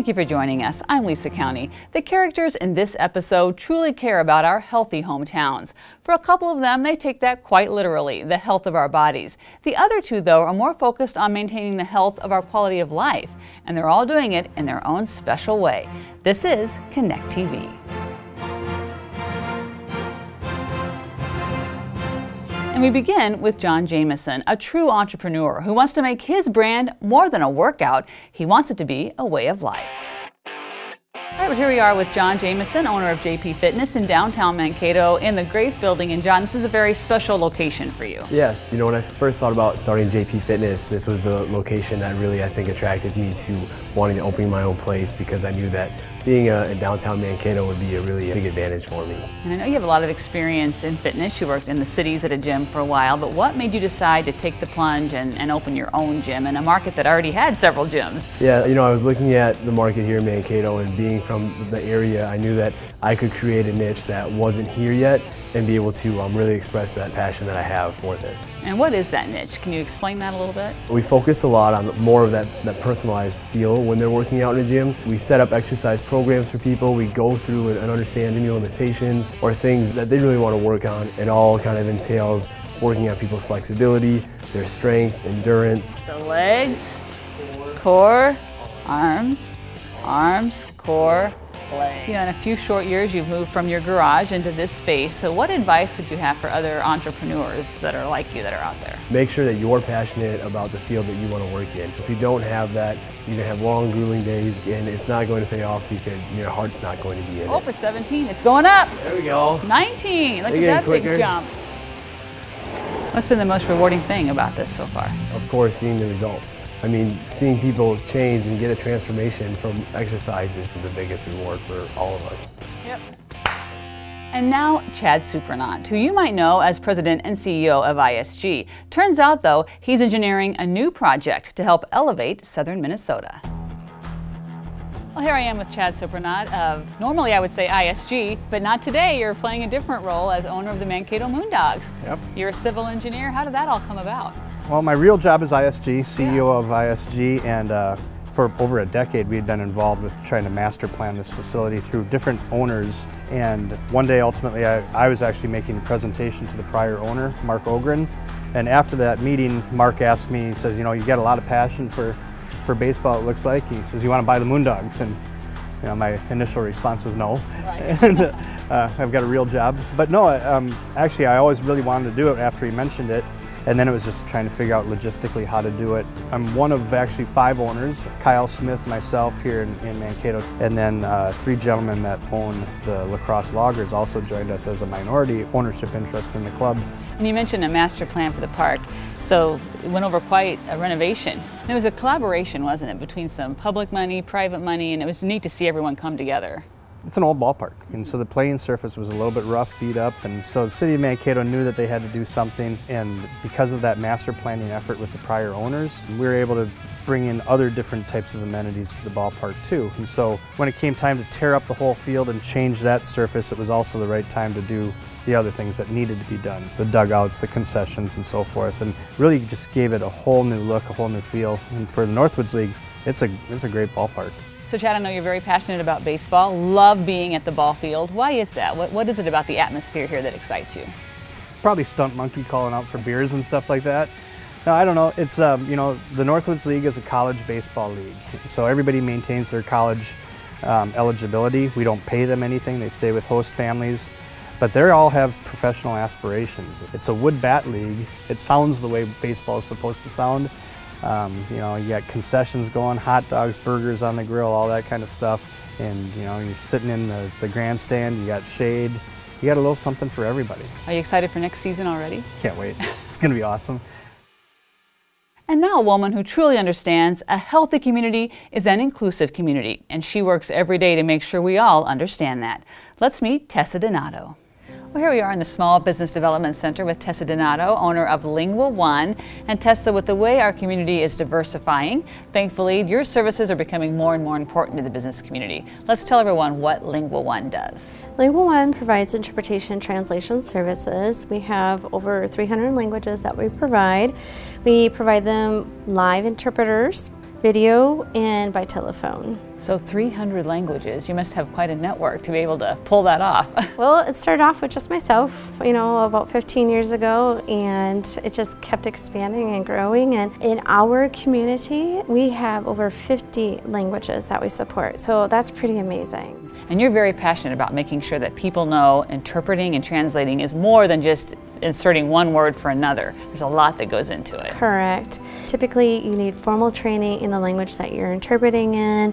Thank you for joining us. I'm Lisa County. The characters in this episode truly care about our healthy hometowns. For a couple of them, they take that quite literally, the health of our bodies. The other two, though, are more focused on maintaining the health of our quality of life, and they're all doing it in their own special way. This is Connect TV. And we begin with John Jameson, a true entrepreneur who wants to make his brand more than a workout. He wants it to be a way of life. All right, well, here we are with John Jameson, owner of JP Fitness in downtown Mankato in the Grafe Building. And John, this is a very special location for you. Yes, you know, when I first thought about starting JP Fitness, this was the location that really, I think, attracted me to wanting to open my own place, because I knew that being in downtown Mankato would be a really big advantage for me. And I know you have a lot of experience in fitness. You worked in the cities at a gym for a while, but what made you decide to take the plunge and open your own gym in a market that already had several gyms? Yeah, you know, I was looking at the market here in Mankato, and being from the area, I knew that I could create a niche that wasn't here yet and be able to really express that passion that I have for this. And what is that niche? Can you explain that a little bit? We focus a lot on more of that personalized feel when they're working out in a gym. We set up exercise programs for people. We go through and understand any limitations or things that they really want to work on. It all kind of entails working on people's flexibility, their strength, endurance. So legs, core, arms, core, legs. You know, in a few short years, you've moved from your garage into this space. So what advice would you have for other entrepreneurs that are like you that are out there? Make sure that you're passionate about the field that you want to work in. If you don't have that, you're going to have long, grueling days, and it's not going to pay off because your heart's not going to be in it. Oh, it's 17. It's going up. There we go. 19. Look at that big jump. What's been the most rewarding thing about this so far? Of course, seeing the results. I mean, seeing people change and get a transformation from exercise is the biggest reward for all of us. Yep. And now, Chad Supranant, who you might know as president and CEO of ISG. Turns out, though, he's engineering a new project to help elevate southern Minnesota. Well, here I am with Chad Supranant of, normally I would say ISG, but not today. You're playing a different role as owner of the Mankato Moondogs. Yep. You're a civil engineer. How did that all come about? Well, my real job is ISG, CEO of ISG, and for over a decade we had been involved with trying to master plan this facility through different owners. And one day, ultimately, I was actually making a presentation to the prior owner, Mark Ogren. And after that meeting, Mark asked me, he says, you know, you got a lot of passion for baseball, it looks like. He says, you want to buy the Moondogs? And you know, my initial response was no. Right. And I've got a real job. But no, actually I always really wanted to do it after he mentioned it. And then it was just trying to figure out logistically how to do it. I'm one of actually 5 owners, Kyle Smith, myself here in Mankato, and then 3 gentlemen that own the La Crosse Loggers also joined us as a minority ownership interest in the club. And you mentioned a master plan for the park, so it went over quite a renovation. And it was a collaboration, wasn't it, between some public money, private money, and it was neat to see everyone come together. It's an old ballpark, and so the playing surface was a little bit rough, beat up, and so the city of Mankato knew that they had to do something, and because of that master planning effort with the prior owners, we were able to bring in other different types of amenities to the ballpark too. And so when it came time to tear up the whole field and change that surface, it was also the right time to do the other things that needed to be done, the dugouts, the concessions, and so forth, and really just gave it a whole new look, a whole new feel. And for the Northwoods League, it's a great ballpark. So Chad, I know you're very passionate about baseball, love being at the ball field. Why is that? What is it about the atmosphere here that excites you? Probably Stunt Monkey calling out for beers and stuff like that. No, I don't know. It's, you know, the Northwoods League is a college baseball league. So everybody maintains their college eligibility. We don't pay them anything. They stay with host families. But they all have professional aspirations. It's a wood bat league. It sounds the way baseball is supposed to sound. You know, you got concessions going, hot dogs, burgers on the grill, all that kind of stuff. And you know, you're sitting in the grandstand, you got shade, you got a little something for everybody. Are you excited for next season already? Can't wait. It's going to be awesome. And now a woman who truly understands a healthy community is an inclusive community, and she works every day to make sure we all understand that. Let's meet Tessa Donato. Well, here we are in the Small Business Development Center with Tessa Donato, owner of Lingua One. And Tessa, with the way our community is diversifying, thankfully your services are becoming more and more important to the business community. Let's tell everyone what Lingua One does. Lingua One provides interpretation translation services. We have over 300 languages that we provide. We provide them live interpreters video, and by telephone. So 300 languages. You must have quite a network to be able to pull that off. Well, it started off with just myself, about 15 years ago, and it just kept expanding and growing. And in our community, we have over 50 languages that we support, so that's pretty amazing. And you're very passionate about making sure that people know interpreting and translating is more than just inserting one word for another. There's a lot that goes into it. Correct. Typically, you need formal training in the language that you're interpreting in.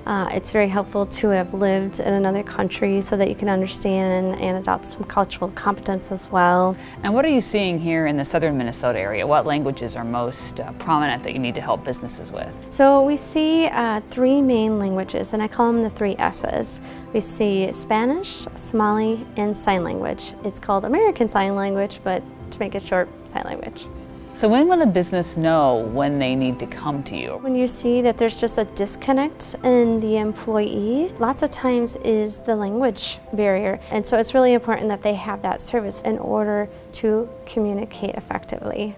It's very helpful to have lived in another country so that you can understand and adopt some cultural competence as well. And what are you seeing here in the southern Minnesota area? What languages are most prominent that you need to help businesses with? So we see 3 main languages, and I call them the 3 S's. We see Spanish, Somali, and Sign Language. It's called American Sign Language, but to make it short, Sign Language. So when will a business know when they need to come to you? When you see that there's just a disconnect in the employee, lots of times is the language barrier. And so it's really important that they have that service in order to communicate effectively.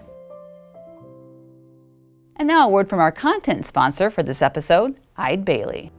And now a word from our content sponsor for this episode, Eide Bailly.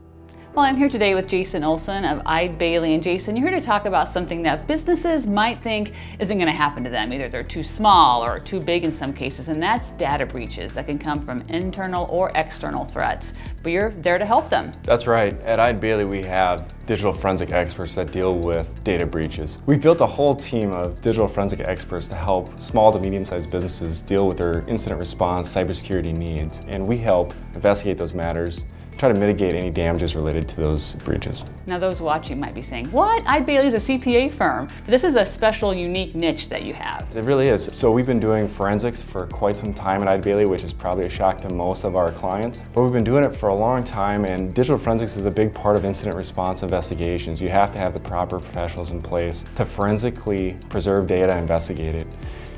Well, I'm here today with Jason Olson of Eide Bailly. And Jason, you're here to talk about something that businesses might think isn't going to happen to them. Either they're too small or too big in some cases, and that's data breaches that can come from internal or external threats. But you're there to help them. That's right. At Eide Bailly, we have digital forensic experts that deal with data breaches. We've built a whole team of digital forensic experts to help small to medium-sized businesses deal with their incident response cybersecurity needs. And we help investigate those matters, try to mitigate any damages related to those breaches. Now those watching might be saying, what? Eide Bailly is a CPA firm. This is a special, unique niche that you have. It really is. So we've been doing forensics for quite some time at Eide Bailly, which is probably a shock to most of our clients. But we've been doing it for a long time, and digital forensics is a big part of incident response investigations. You have to have the proper professionals in place to forensically preserve data and investigate it.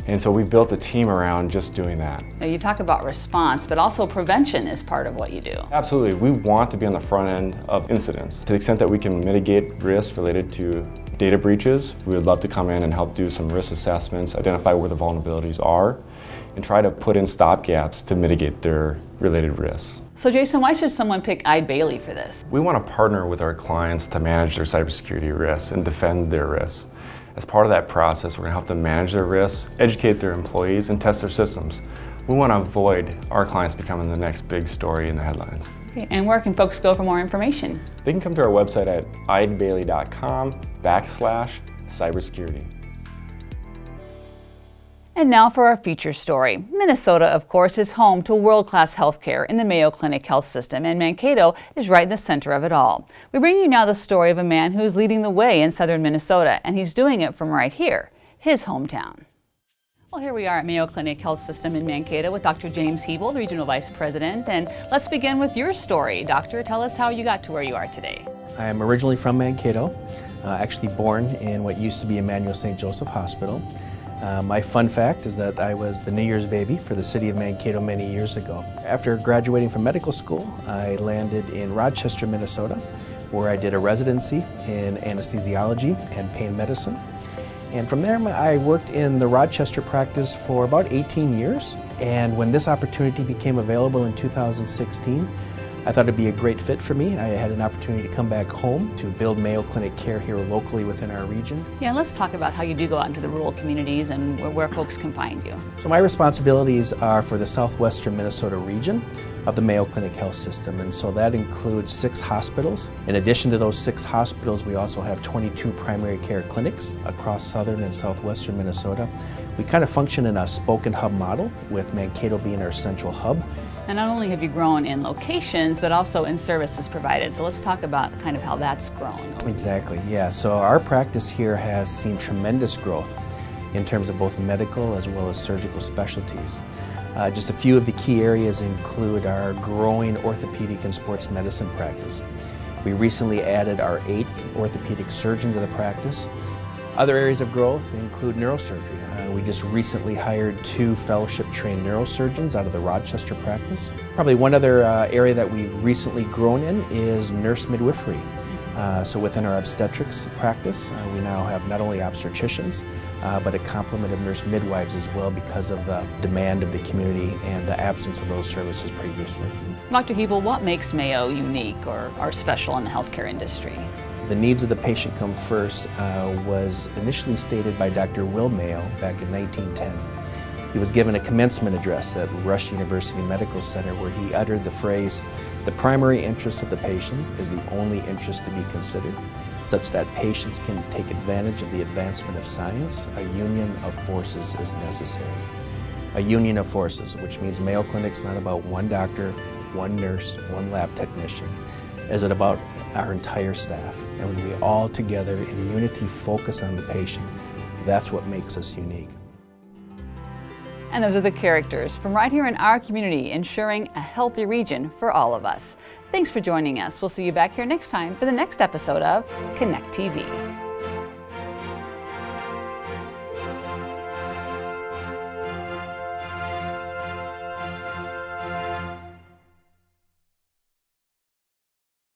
And so we built a team around just doing that. Now you talk about response, but also prevention is part of what you do. Absolutely. We want to be on the front end of incidents. To the extent that we can mitigate risks related to data breaches, we would love to come in and help do some risk assessments, identify where the vulnerabilities are, and try to put in stopgaps to mitigate their related risks. So Jason, why should someone pick Eide Bailly for this? We want to partner with our clients to manage their cybersecurity risks and defend their risks. As part of that process, we're going to help them manage their risks, educate their employees, and test their systems. We want to avoid our clients becoming the next big story in the headlines. Okay, and where can folks go for more information? They can come to our website at eidebailly.com/cybersecurity. And now for our feature story. Minnesota, of course, is home to world-class healthcare in the Mayo Clinic health system, and Mankato is right in the center of it all. We bring you now the story of a man who is leading the way in southern Minnesota, and he's doing it from right here, his hometown. Well, here we are at Mayo Clinic Health System in Mankato with Dr. James Hebel, the Regional Vice President. And let's begin with your story. Doctor, tell us how you got to where you are today. I am originally from Mankato, actually born in what used to be Emmanuel St. Joseph Hospital. My fun fact is that I was the New Year's baby for the city of Mankato many years ago. After graduating from medical school, I landed in Rochester, Minnesota, where I did a residency in anesthesiology and pain medicine. And from there, I worked in the Rochester practice for about 18 years. And when this opportunity became available in 2016, I thought it'd be a great fit for me. I had an opportunity to come back home to build Mayo Clinic care here locally within our region. Yeah, let's talk about how you do go out into the rural communities and where folks can find you. So my responsibilities are for the southwestern Minnesota region of the Mayo Clinic Health System, and so that includes 6 hospitals. In addition to those 6 hospitals, we also have 22 primary care clinics across southern and southwestern Minnesota. We kind of function in a spoke and hub model, with Mankato being our central hub. And not only have you grown in locations, but also in services provided. So let's talk about kind of how that's grown. Exactly, yeah. So our practice here has seen tremendous growth in terms of both medical as well as surgical specialties. Just a few of the key areas include our growing orthopedic and sports medicine practice. We recently added our 8th orthopedic surgeon to the practice. Other areas of growth include neurosurgery. We just recently hired 2 fellowship-trained neurosurgeons out of the Rochester practice. Probably one other area that we've recently grown in is nurse midwifery. So within our obstetrics practice, we now have not only obstetricians, but a complement of nurse midwives as well because of the demand of the community and the absence of those services previously. Dr. Hebel, what makes Mayo unique or special in the healthcare industry? The needs of the patient come first was initially stated by Dr. Will Mayo back in 1910. He was given a commencement address at Rush University Medical Center where he uttered the phrase, "The primary interest of the patient is the only interest to be considered, such that patients can take advantage of the advancement of science. A union of forces is necessary." A union of forces, which means Mayo Clinic's not about one doctor, one nurse, one lab technician. Is it about our entire staff? And when we all together in unity focus on the patient, that's what makes us unique. And those are the characters from right here in our community, ensuring a healthy region for all of us. Thanks for joining us. We'll see you back here next time for the next episode of Connect TV.